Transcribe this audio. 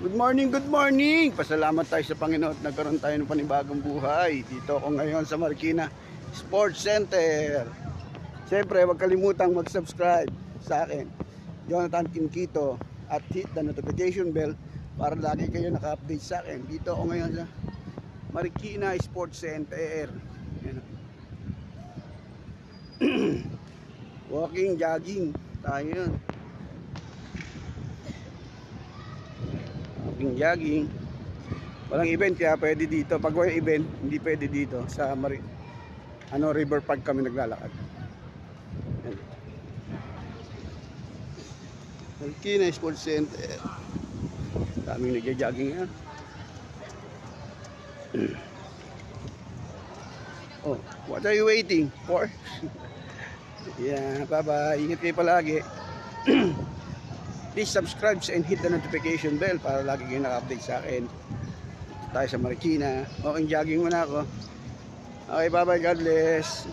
Good morning, good morning! Pasalamat tayo sa Panginoon at nagkaroon tayo ng panibagong buhay. Dito ako ngayon sa Marikina Sports Center. Siyempre, huwag kalimutang mag-subscribe sa akin, Jonathan Quinquito, at hit the notification bell para lagi kayo naka-update sa akin. Dito ako ngayon sa Marikina Sports Center. Walking, jogging tayo yun. Jogging. Walang event kaya pwede dito. Pag walang event, hindi pwede dito sa River Park kami naglalakad. Marikina Sports Center. Daming nagja-jogging yan. Oh, what are you waiting for? Yeah, bye-bye. Ingat kayo palagi. Please subscribe and hit the notification bell para lagi kayo naka-update sa akin. Tayo sa Marikina. Okay, jogging muna ako. Okay, bye-bye. God bless.